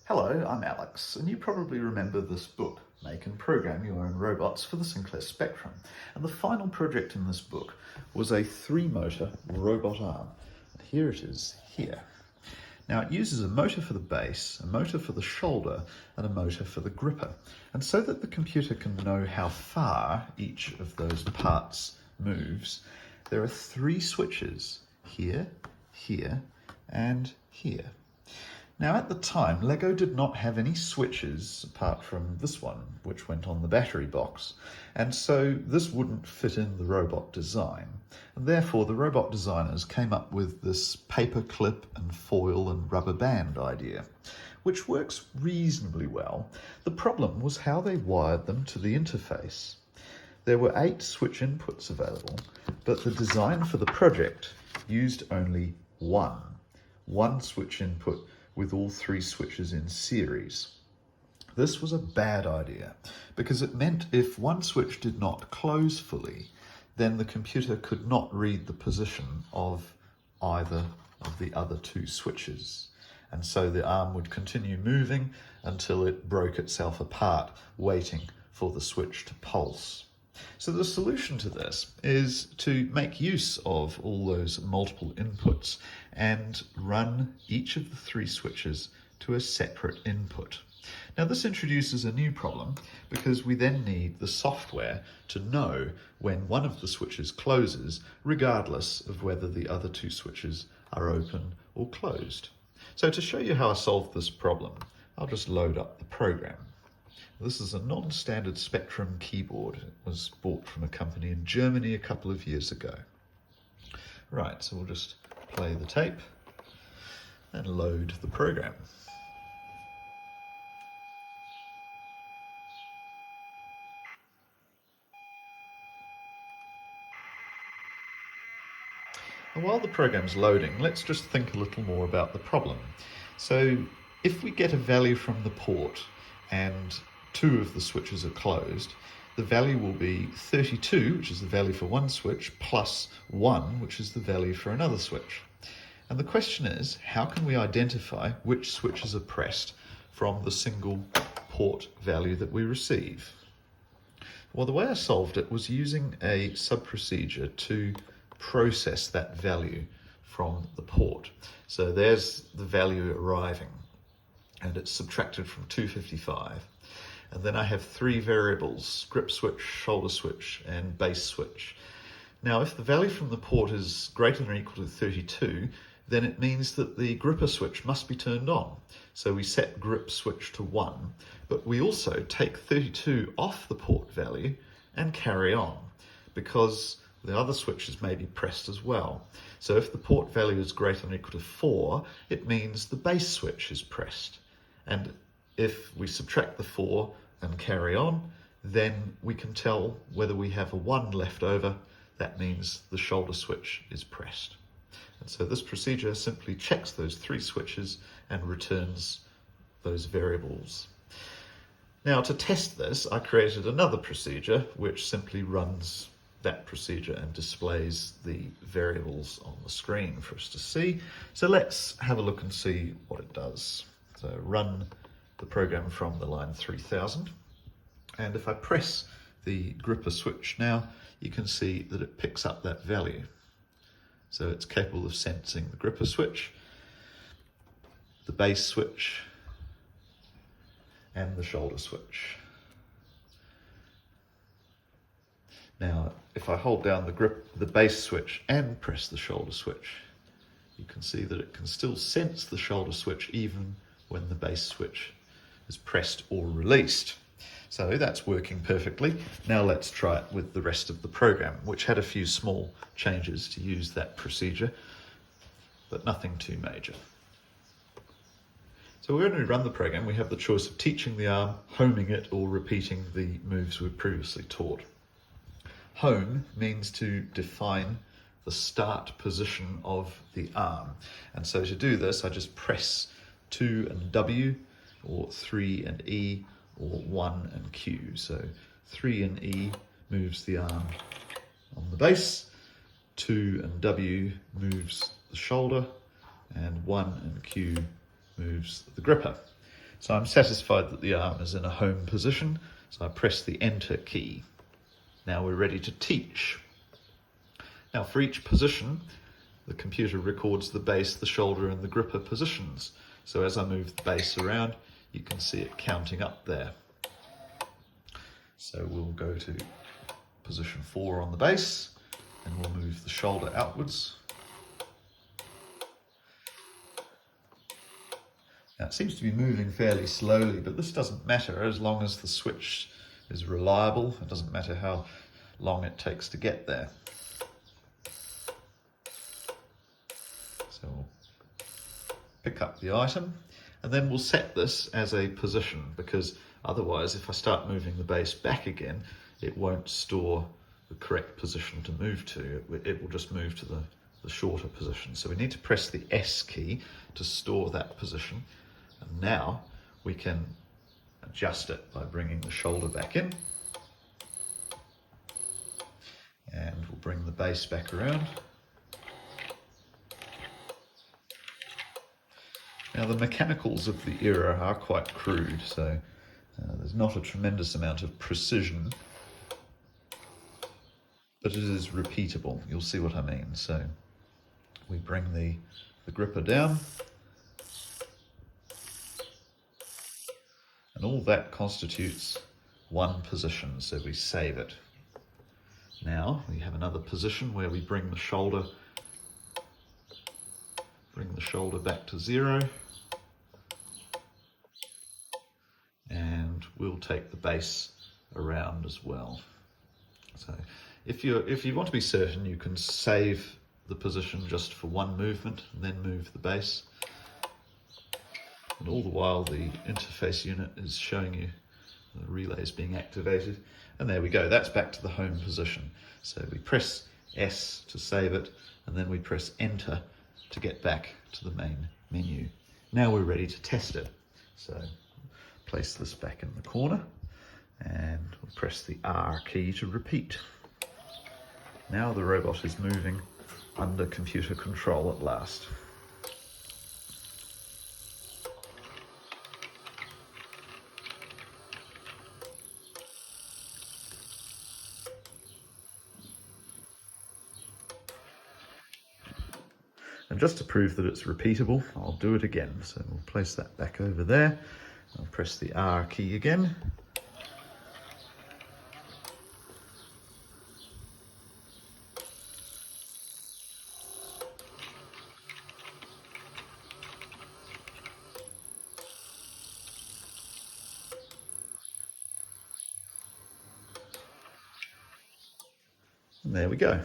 Hello, I'm Alex, and you probably remember this book, Make and Program Your Own Robots for the Sinclair Spectrum. And the final project in this book was a 3-motor robot arm. And here it is, here. Now it uses a motor for the base, a motor for the shoulder, and a motor for the gripper. And so that the computer can know how far each of those parts moves, there are 3 switches, here, here, and here. Now at the time, LEGO did not have any switches apart from this one, which went on the battery box, and so this wouldn't fit in the robot design. And therefore the robot designers came up with this paper clip and foil and rubber band idea, which works reasonably well. The problem was how they wired them to the interface. There were 8 switch inputs available, but the design for the project used only one switch input with all 3 switches in series. This was a bad idea because it meant if one switch did not close fully, then the computer could not read the position of either of the other 2 switches. And so the arm would continue moving until it broke itself apart, waiting for the switch to pulse. So the solution to this is to make use of all those multiple inputs and run each of the 3 switches to a separate input. Now this introduces a new problem because we then need the software to know when one of the switches closes, regardless of whether the other 2 switches are open or closed. So to show you how I solved this problem, I'll just load up the program. This is a non-standard Spectrum keyboard. It was bought from a company in Germany a couple of years ago. Right, so we'll just play the tape and load the program. And while the program's loading, let's just think a little more about the problem. So if we get a value from the port and 2 of the switches are closed, the value will be 32, which is the value for one switch, plus 1, which is the value for another switch. And the question is, how can we identify which switches are pressed from the single port value that we receive? Well, the way I solved it was using a sub-procedure to process that value from the port. So there's the value arriving, and it's subtracted from 255. And then I have 3 variables, grip switch, shoulder switch, and base switch. Now, if the value from the port is greater than or equal to 32, then it means that the gripper switch must be turned on. So we set grip switch to 1, but we also take 32 off the port value and carry on, because the other switches may be pressed as well. So if the port value is greater than or equal to 4, it means the base switch is pressed. And if we subtract the 4 and carry on, then we can tell whether we have a 1 left over. That means the shoulder switch is pressed. And so this procedure simply checks those 3 switches and returns those variables. Now, to test this, I created another procedure which simply runs that procedure and displays the variables on the screen for us to see. So let's have a look and see what it does. So run the program from the line 3000, and if I press the gripper switch now, you can see that it picks up that value. So it's capable of sensing the gripper switch, the base switch, and the shoulder switch. Now, if I hold down the base switch and press the shoulder switch, you can see that it can still sense the shoulder switch even when the base switch is pressed or released. So that's working perfectly. Now let's try it with the rest of the program, which had a few small changes to use that procedure, but nothing too major. So when we run the program, we have the choice of teaching the arm, homing it, or repeating the moves we've previously taught. Home means to define the start position of the arm. And so to do this, I just press 2 and W, or 3 and E, or 1 and Q. So 3 and E moves the arm on the base, 2 and W moves the shoulder, and 1 and Q moves the gripper. So I'm satisfied that the arm is in a home position, so I press the Enter key. Now we're ready to teach. Now for each position, the computer records the base, the shoulder and the gripper positions. So as I move the base around, you can see it counting up there. So we'll go to position 4 on the base, and we'll move the shoulder outwards. Now it seems to be moving fairly slowly, but this doesn't matter as long as the switch is reliable. It doesn't matter how long it takes to get there. So we'll pick up the item, and then we'll set this as a position, because otherwise if I start moving the base back again, it won't store the correct position to move to. It will just move to the shorter position. So we need to press the S key to store that position. And now we can adjust it by bringing the shoulder back in. And we'll bring the base back around. Now the mechanicals of the era are quite crude, so there's not a tremendous amount of precision, but it is repeatable. You'll see what I mean. So we bring the gripper down, and all that constitutes one position, so we save it. Now we have another position where we bring the shoulder back to 0, and we'll take the base around as well. So if you want to be certain, you can save the position just for one movement and then move the base. And all the while the interface unit is showing you the relay is being activated. And there we go, that's back to the home position. So we press S to save it, and then we press Enter to get back to the main menu. Now we're ready to test it. So place this back in the corner, and we'll press the R key to repeat. Now the robot is moving under computer control at last. And just to prove that it's repeatable, I'll do it again. So we'll place that back over there. I'll press the R key again. And there we go.